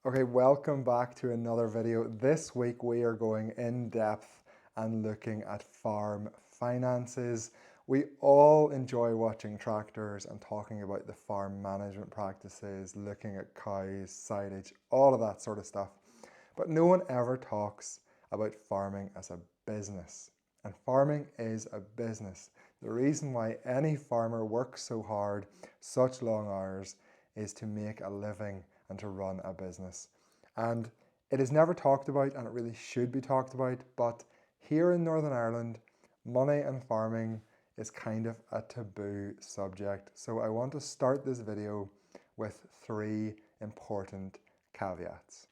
Okay, welcome back to another video. This week we are going in depth and looking at farm finances. We all enjoy watching tractors and talking about the farm management practices, looking at cows, silage, all of that sort of stuff. But no one ever talks about farming as a business. And farming is a business. The reason why any farmer works so hard, such long hours, is to make a living and to run a business. And it is never talked about, and it really should be talked about, but here in Northern Ireland, money and farming is kind of a taboo subject. So I want to start this video with three important caveats.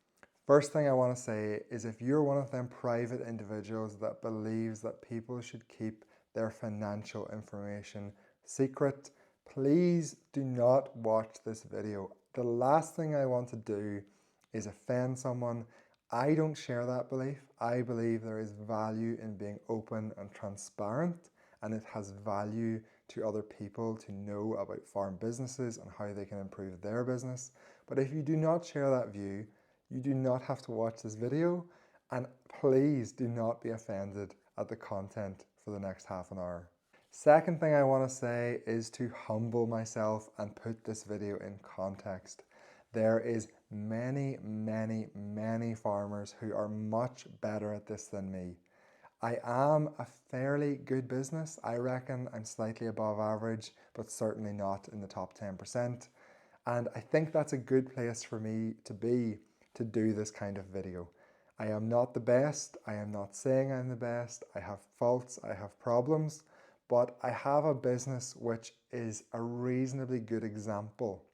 First thing I want to say is if you're one of them private individuals that believes that people should keep their financial information secret, please do not watch this video. The last thing I want to do is offend someone. I don't share that belief. I believe there is value in being open and transparent, and it has value to other people to know about farm businesses and how they can improve their business. But if you do not share that view, you do not have to watch this video, and please do not be offended at the content for the next half an hour. Second thing I want to say is to humble myself and put this video in context. There is many farmers who are much better at this than me. I am a fairly good business. I reckon I'm slightly above average, but certainly not in the top 10%. And I think that's a good place for me to be to do this kind of video. I am not the best. I am not saying I'm the best. I have faults, I have problems, but I have a business which is a reasonably good example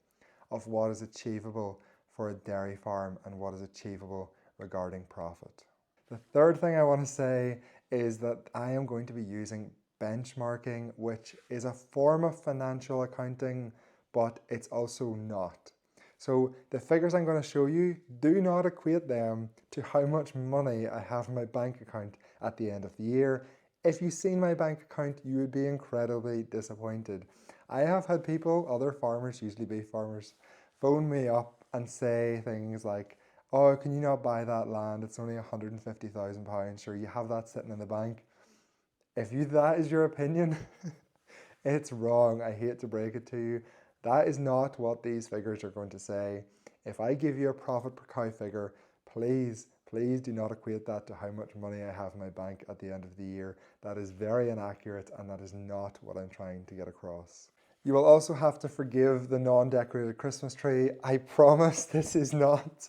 of what is achievable for a dairy farm and what is achievable regarding profit. The third thing I want to say is that I am going to be using benchmarking, which is a form of financial accounting, but it's also not. So the figures I'm going to show you, do not equate them to how much money I have in my bank account at the end of the year. If you've seen my bank account, you would be incredibly disappointed. I have had people, other farmers, usually beef farmers, phone me up and say things like, oh, can you not buy that land? It's only £150,000. Sure, you have that sitting in the bank. If that is your opinion, it's wrong. I hate to break it to you. That is not what these figures are going to say. If I give you a profit per cow figure, please do not equate that to how much money I have in my bank at the end of the year. That is very inaccurate, and that is not what I'm trying to get across. You will also have to forgive the non-decorated Christmas tree. I promise this is not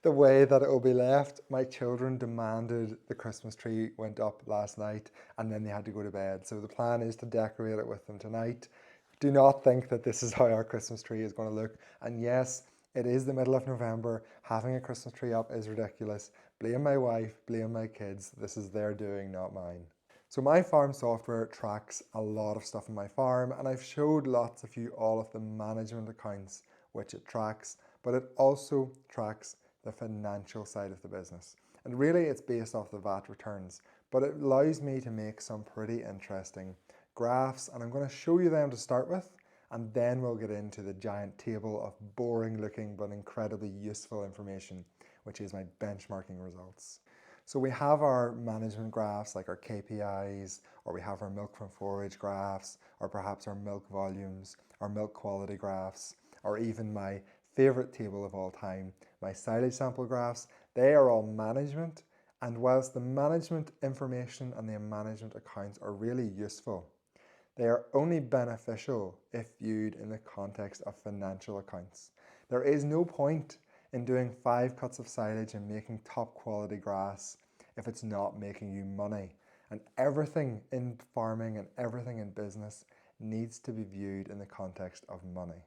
the way that it will be left. My children demanded the Christmas tree went up last night, and then they had to go to bed. So the plan is to decorate it with them tonight. Do not think that this is how our Christmas tree is going to look. And yes, it is the middle of November. Having a Christmas tree up is ridiculous. Blame my wife, blame my kids. This is their doing, not mine. So my farm software tracks a lot of stuff on my farm, and I've showed lots of you all of the management accounts which it tracks, but it also tracks the financial side of the business. And really it's based off the VAT returns, but it allows me to make some pretty interesting graphs, and I'm going to show you them to start with, and then we'll get into the giant table of boring looking but incredibly useful information, which is my benchmarking results. So we have our management graphs like our KPIs, or we have our milk from forage graphs, or perhaps our milk volumes, our milk quality graphs, or even my favorite table of all time, my silage sample graphs. They are all management, and whilst the management information and the management accounts are really useful, they are only beneficial if viewed in the context of financial accounts. There is no point in doing 5 cuts of silage and making top quality grass if it's not making you money. And everything in farming and everything in business needs to be viewed in the context of money.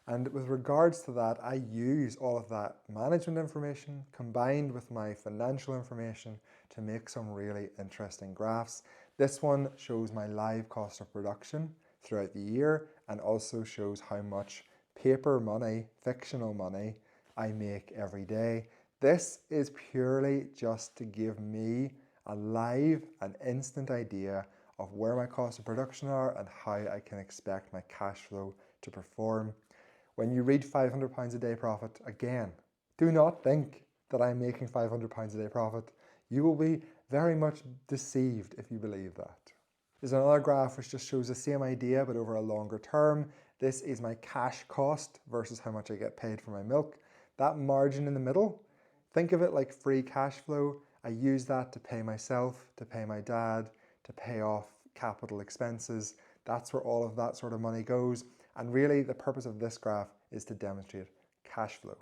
And with regards to that, I use all of that management information combined with my financial information to make some really interesting graphs. This one shows my live cost of production throughout the year, and also shows how much paper money, fictional money, I make every day. This is purely just to give me a live and instant idea of where my costs of production are and how I can expect my cash flow to perform. When you read £500 a day profit, again, Do not think that I'm making £500 a day profit. You will be very much deceived if you believe that. There's another graph which just shows the same idea but over a longer term. This is my cash cost versus how much I get paid for my milk. That margin in the middle, think of it like free cash flow. I use that to pay myself, to pay my dad, to pay off capital expenses. That's where all of that sort of money goes. And really the purpose of this graph is to demonstrate cash flow.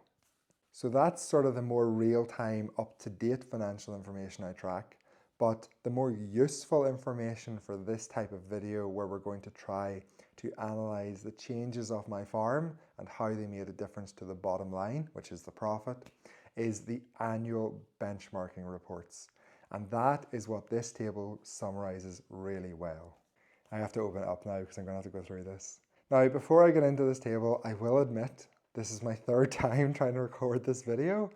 So that's sort of the more real-time, up-to-date financial information I track. But the more useful information for this type of video, where we're going to try to analyze the changes of my farm and how they made a difference to the bottom line, which is the profit, is the annual benchmarking reports. And that is what this table summarizes really well. I have to open it up now because I'm going to have to go through this. Now, before I get into this table, I will admit this is my third time trying to record this video,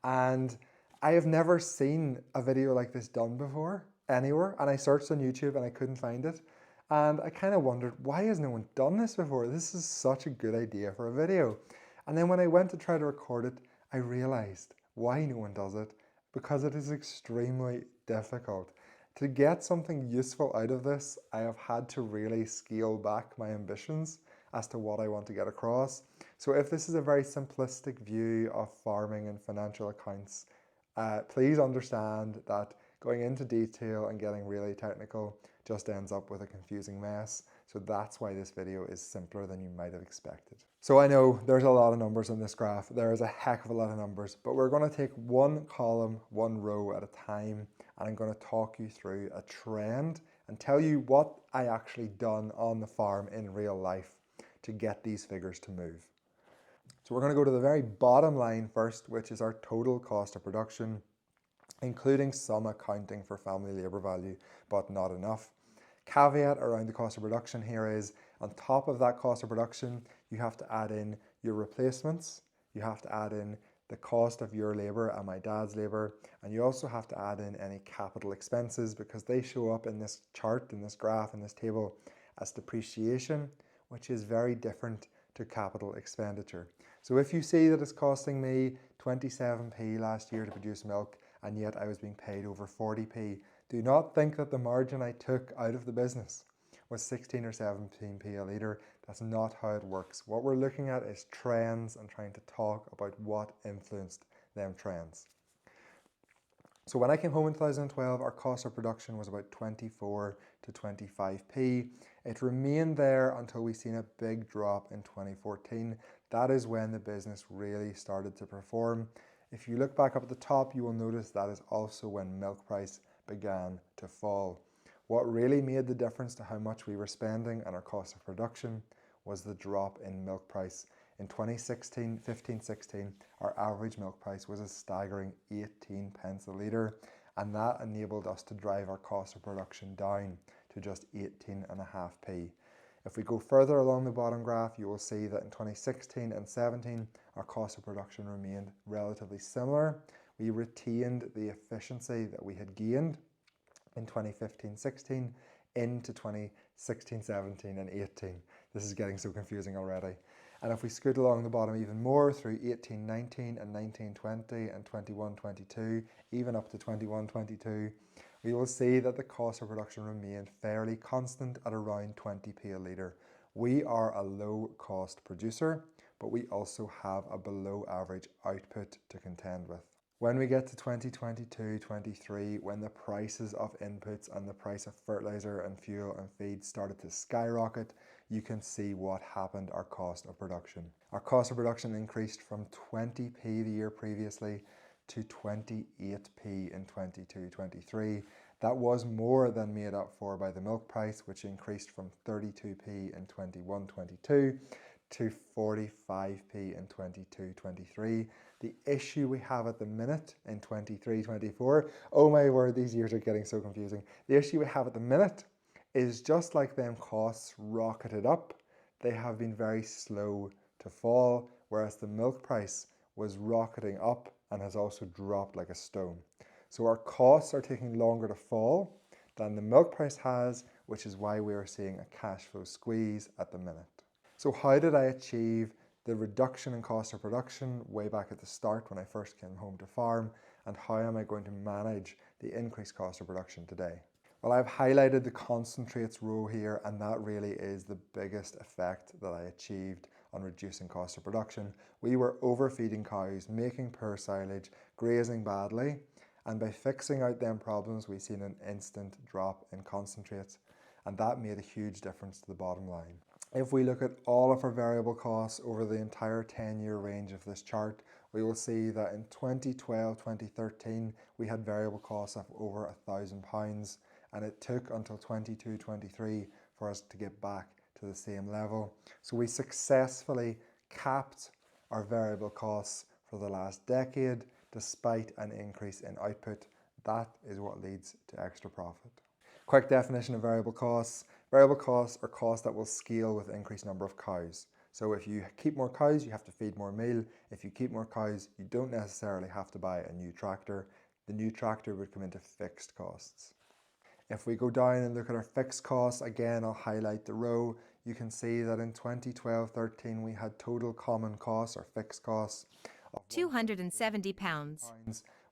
and I have never seen a video like this done before anywhere. And I searched on YouTube and I couldn't find it. And I kind of wondered, why has no one done this before? This is such a good idea for a video. And then when I went to try to record it, I realized why no one does it, because it is extremely difficult. To get something useful out of this, I have had to really scale back my ambitions as to what I want to get across. So if this is a very simplistic view of farming and financial accounts, please understand that going into detail and getting really technical just ends up with a confusing mess. So that's why this video is simpler than you might have expected. So I know there's a lot of numbers on this graph. There is a heck of a lot of numbers, but we're going to take one column, one row at a time, and I'm going to talk you through a trend and tell you what I actually done on the farm in real life to get these figures to move. So we're going to go to the very bottom line first, which is our total cost of production, including some accounting for family labour value, but not enough. Caveat around the cost of production here is, on top of that cost of production, you have to add in your replacements, you have to add in the cost of your labour and my dad's labour, and you also have to add in any capital expenses, because they show up in this chart, in this graph, in this table as depreciation, which is very different to capital expenditure. So if you see that it's costing me 27p last year to produce milk, and yet I was being paid over 40p, do not think that the margin I took out of the business was 16 or 17p a litre. That's not how it works. What we're looking at is trends and trying to talk about what influenced them trends. So when I came home in 2012, our cost of production was about 24 to 25p. It remained there until we seen a big drop in 2014. That is when the business really started to perform. If you look back up at the top, you will notice that is also when milk price began to fall. What really made the difference to how much we were spending and our cost of production was the drop in milk price. In 2016, 15-16, our average milk price was a staggering 18 pence a litre, and that enabled us to drive our cost of production down to just 18.5p. If we go further along the bottom graph, you will see that in 2016 and 17, our cost of production remained relatively similar. We retained the efficiency that we had gained in 2015-16 into 2016-17 and 18. This is getting so confusing already. And if we scoot along the bottom even more through 18-19 and 19-20 and 21-22, even up to 21-22, we will see that the cost of production remained fairly constant at around 20p a litre. We are a low cost producer, but we also have a below average output to contend with. When we get to 2022-23, when the prices of inputs and the price of fertilizer and fuel and feed started to skyrocket, you can see what happened our cost of production. Our cost of production increased from 20p the year previously to 28p in 22-23. That was more than made up for by the milk price, which increased from 32p in 21-22 to 45p in 22-23. The issue we have at the minute in 23-24, oh my word, these years are getting so confusing. The issue we have at the minute is, just like them costs rocketed up, they have been very slow to fall, whereas the milk price was rocketing up and has also dropped like a stone. So our costs are taking longer to fall than the milk price has, which is why we are seeing a cash flow squeeze at the minute. So how did I achieve the reduction in cost of production way back at the start when I first came home to farm, and how am I going to manage the increased cost of production today. Well, I've highlighted the concentrates row here, and that really is the biggest effect that I achieved on reducing cost of production. We were overfeeding cows, making poor silage, grazing badly, and by fixing out them problems, we've seen an instant drop in concentrates, and that made a huge difference to the bottom line. If we look at all of our variable costs over the entire 10-year range of this chart, we will see that in 2012, 2013, we had variable costs of over £1,000, and it took until 22, 23 for us to get back to the same level. So we successfully capped our variable costs for the last decade, despite an increase in output. That is what leads to extra profit. Quick definition of variable costs. Variable costs are costs that will scale with increased number of cows. So if you keep more cows, you have to feed more meal. If you keep more cows, you don't necessarily have to buy a new tractor. The new tractor would come into fixed costs. If we go down and look at our fixed costs, again, I'll highlight the row. You can see that in 2012-13, we had total common costs or fixed costs of £270.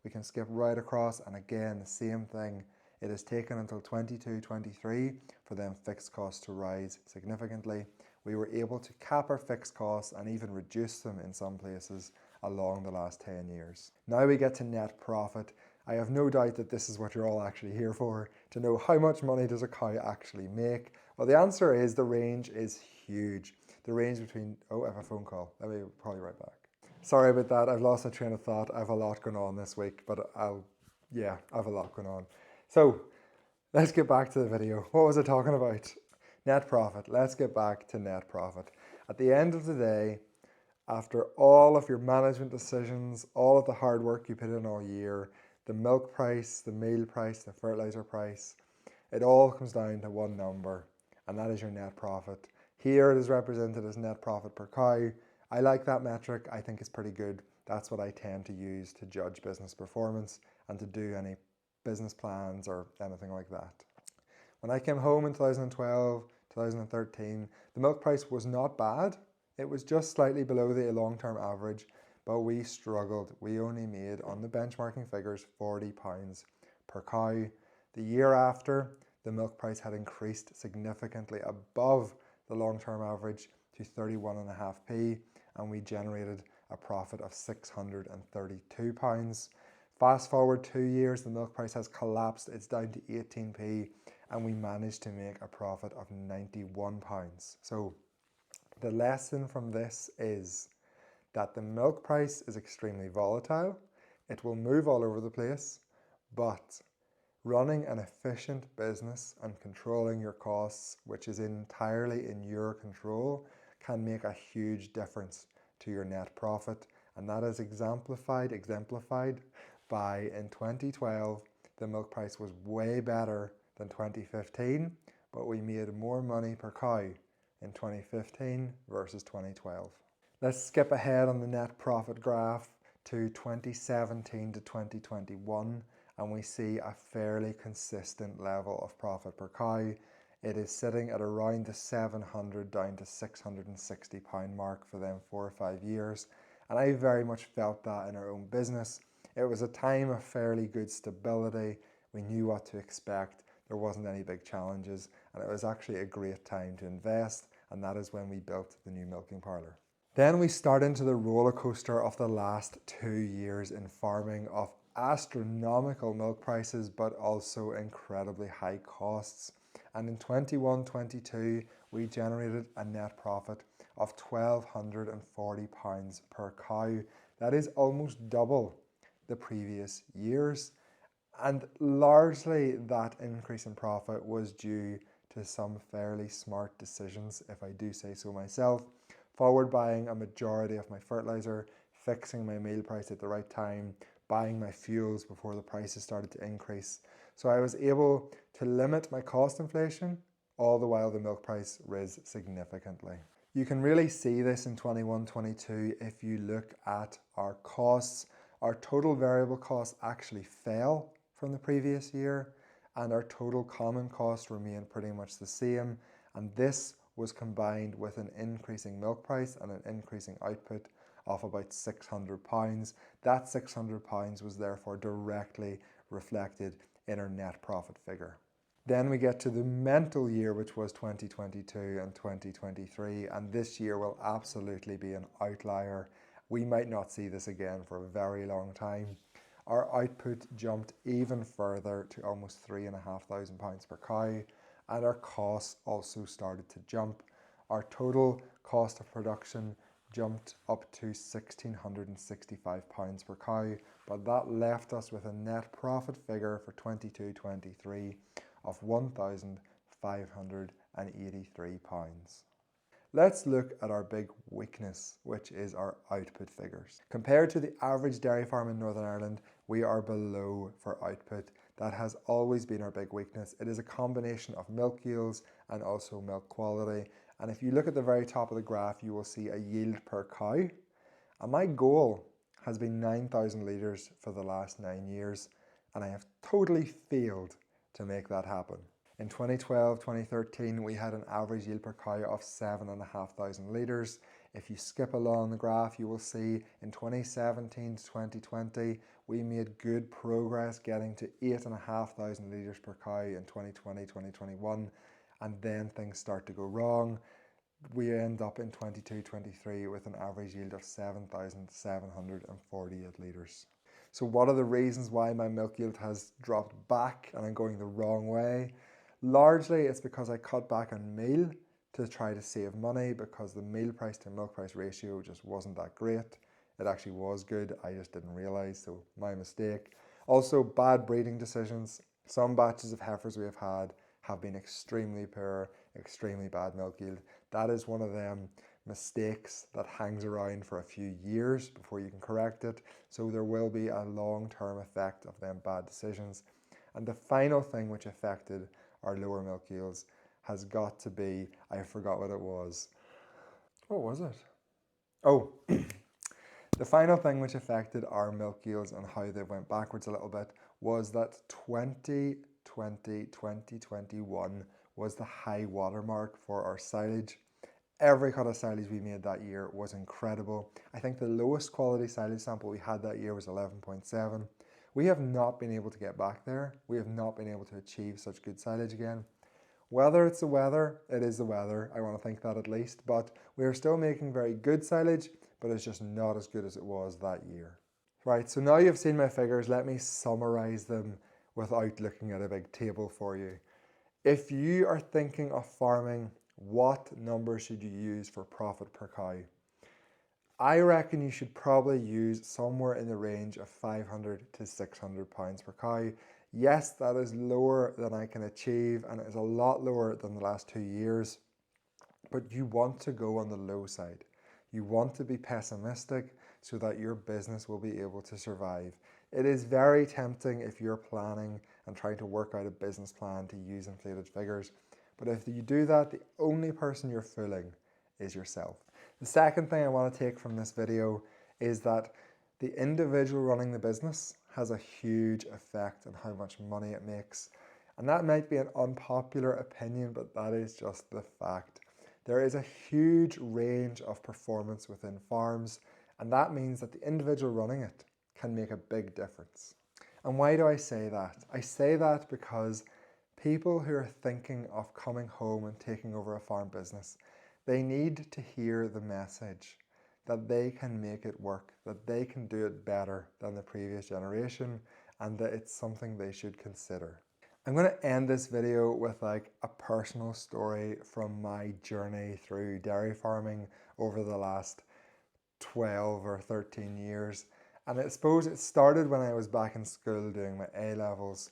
We can skip right across, and again, the same thing. It has taken until 22-23 for them fixed costs to rise significantly. We were able to cap our fixed costs and even reduce them in some places along the last 10 years. Now we get to net profit. I have no doubt that this is what you're all actually here for, to know how much money does a cow actually make. Well, the answer is the range is huge. The range between, oh, I have a phone call. Let me call you right back. Sorry about that. I've lost my train of thought. I have a lot going on this week, but I have a lot going on. So let's get back to the video. What was I talking about? Net profit. Let's get back to net profit. At the end of the day, after all of your management decisions, all of the hard work you put in all year, the milk price, the meal price, the fertilizer price, it all comes down to one number, and that is your net profit. Here it is represented as net profit per cow. I like that metric. I think it's pretty good. That's what I tend to use to judge business performance and to do any business plans or anything like that. When I came home in 2012, 2013, the milk price was not bad. It was just slightly below the long-term average, but we struggled. We only made, on the benchmarking figures, £40 per cow. The year after, the milk price had increased significantly above the long-term average to 31.5p, and we generated a profit of £632. Fast forward 2 years, the milk price has collapsed. It's down to 18p, and we managed to make a profit of £91. So the lesson from this is that the milk price is extremely volatile. It will move all over the place, but running an efficient business and controlling your costs, which is entirely in your control, can make a huge difference to your net profit. And that is exemplified by, in 2012, the milk price was way better than 2015, but we made more money per cow in 2015 versus 2012. Let's skip ahead on the net profit graph to 2017 to 2021, and we see a fairly consistent level of profit per cow. It is sitting at around the £700 down to £660 mark for them 4 or 5 years, and I very much felt that in our own business. It was a time of fairly good stability. We knew what to expect. There wasn't any big challenges, and it was actually a great time to invest, and that is when we built the new milking parlour. Then we start into the roller coaster of the last 2 years in farming of astronomical milk prices, but also incredibly high costs. And in 21-22, we generated a net profit of £1,240 per cow. That is almost double the previous years. And largely that increase in profit was due to some fairly smart decisions, if I do say so myself. Forward buying a majority of my fertilizer, fixing my meal price at the right time, buying my fuels before the prices started to increase. So I was able to limit my cost inflation, all the while the milk price rose significantly. You can really see this in 21-22 if you look at our costs. Our total variable costs actually fell from the previous year, and our total common costs remained pretty much the same. And this was combined with an increasing milk price and an increasing output of about £600. That £600 was therefore directly reflected in our net profit figure. Then we get to the mental year, which was 2022 and 2023, and this year will absolutely be an outlier. We might not see this again for a very long time. Our output jumped even further to almost £3,500 per cow, and our costs also started to jump. Our total cost of production jumped up to £1,665 per cow, but that left us with a net profit figure for 22-23 of £1,583. Let's look at our big weakness, which is our output figures. Compared to the average dairy farm in Northern Ireland, we are below for output. That has always been our big weakness. It is a combination of milk yields and also milk quality. And if you look at the very top of the graph, you will see a yield per cow. And my goal has been 9,000 litres for the last 9 years, and I have totally failed to make that happen. In 2012-2013, we had an average yield per cow of 7,500 litres. If you skip along the graph, you will see in 2017 to 2020, we made good progress getting to 8,500 litres per cow in 2020-2021, and then things start to go wrong. We end up in 22-23 with an average yield of 7,748 litres. So what are the reasons why my milk yield has dropped back and I'm going the wrong way? Largely it's because I cut back on meal to try to save money, because the meal price to milk price ratio just wasn't that great. It actually was good, I just didn't realise, so my mistake. Also, bad breeding decisions. Some batches of heifers we have been extremely poor, extremely bad milk yield. That is one of them mistakes that hangs around for a few years before you can correct it. So there will be a long-term effect of them bad decisions. And the final thing which affected our lower milk yields has got to be, I forgot what it was. What was it? Oh, the final thing which affected our milk yields and how they went backwards a little bit was that 2020-2021 was the high watermark for our silage. Every cut of silage we made that year was incredible. I think the lowest quality silage sample we had that year was 11.7. We have not been able to get back there. We have not been able to achieve such good silage again. Whether it's the weather, it is the weather. I want to think that at least. But we are still making very good silage, but it's just not as good as it was that year. Right, so now you've seen my figures, let me summarize them without looking at a big table for you. If you are thinking of farming, what number should you use for profit per cow? I reckon you should probably use somewhere in the range of £500 to £600 per cow. Yes, that is lower than I can achieve, and it is a lot lower than the last 2 years, but you want to go on the low side. You want to be pessimistic so that your business will be able to survive. It is very tempting if you're planning and trying to work out a business plan to use inflated figures. But if you do that, the only person you're fooling is yourself. The second thing I want to take from this video is that the individual running the business has a huge effect on how much money it makes. And that might be an unpopular opinion, but that is just the fact. There is a huge range of performance within farms, and that means that the individual running it can make a big difference. And why do I say that? I say that because people who are thinking of coming home and taking over a farm business, they need to hear the message that they can make it work, that they can do it better than the previous generation, and that it's something they should consider. I'm going to end this video with like a personal story from my journey through dairy farming over the last 12 or 13 years. And I suppose it started when I was back in school doing my A-levels.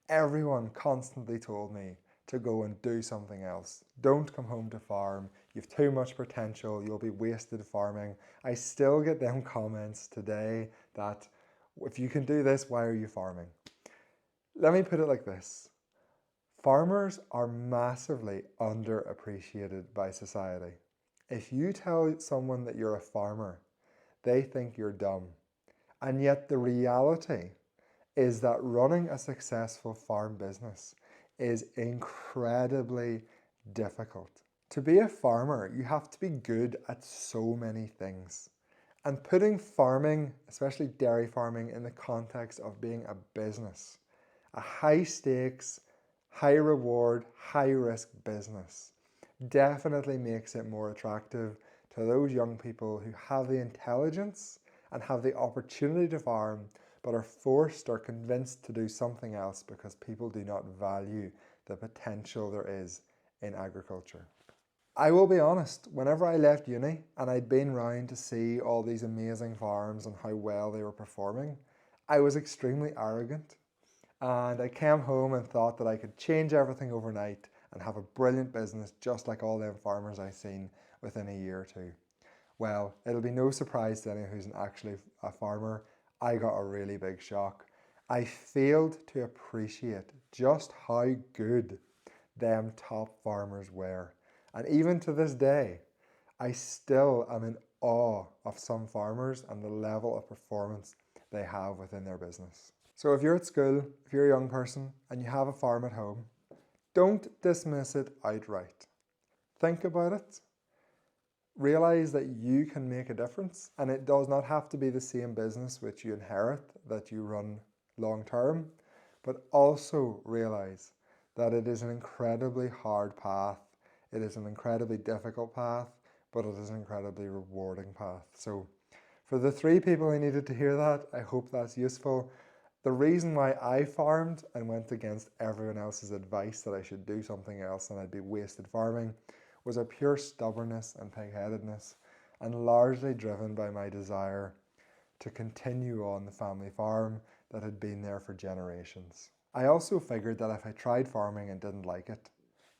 Everyone constantly told me to go and do something else. Don't come home to farm. You've too much potential. You'll be wasted farming. I still get them comments today that if you can do this, why are you farming? Let me put it like this. Farmers are massively underappreciated by society. If you tell someone that you're a farmer, they think you're dumb. And yet the reality is that running a successful farm business is incredibly difficult To be a farmer, you have to be good at so many things. And putting farming, especially dairy farming, in the context of being a business, a high stakes, high reward, high risk business, definitely makes it more attractive to those young people who have the intelligence and have the opportunity to farm, but are forced or convinced to do something else because people do not value the potential there is in agriculture. I will be honest, whenever I left uni and I'd been round to see all these amazing farms and how well they were performing, I was extremely arrogant. And I came home and thought that I could change everything overnight and have a brilliant business just like all them farmers I seen within a year or two. Well, it'll be no surprise to anyone who's actually a farmer, I got a really big shock. I failed to appreciate just how good them top farmers were. And even to this day, I still am in awe of some farmers and the level of performance they have within their business. So if you're at school, if you're a young person and you have a farm at home, don't dismiss it outright. Think about it. Realize that you can make a difference, and it does not have to be the same business which you inherit that you run long term, but also realize that it is an incredibly hard path. It is an incredibly difficult path, but it is an incredibly rewarding path. So for the 3 people who needed to hear that, I hope that's useful. The reason why I farmed and went against everyone else's advice that I should do something else and I'd be wasted farming was a pure stubbornness and pig-headedness, and largely driven by my desire to continue on the family farm that had been there for generations. I also figured that if I tried farming and didn't like it,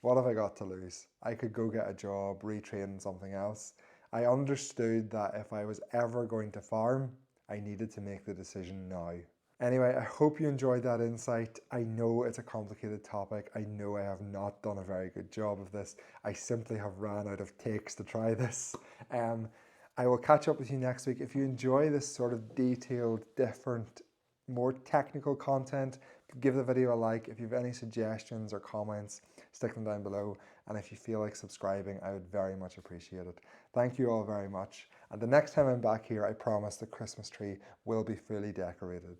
what have I got to lose? I could go get a job, retrain in something else. I understood that if I was ever going to farm, I needed to make the decision now. Anyway, I hope you enjoyed that insight. I know it's a complicated topic. I know I have not done a very good job of this. I simply have ran out of takes to try this. I will catch up with you next week. If you enjoy this sort of detailed, different, more technical content, give the video a like. If you have any suggestions or comments, stick them down below. And if you feel like subscribing, I would very much appreciate it. Thank you all very much. And the next time I'm back here, I promise the Christmas tree will be fully decorated.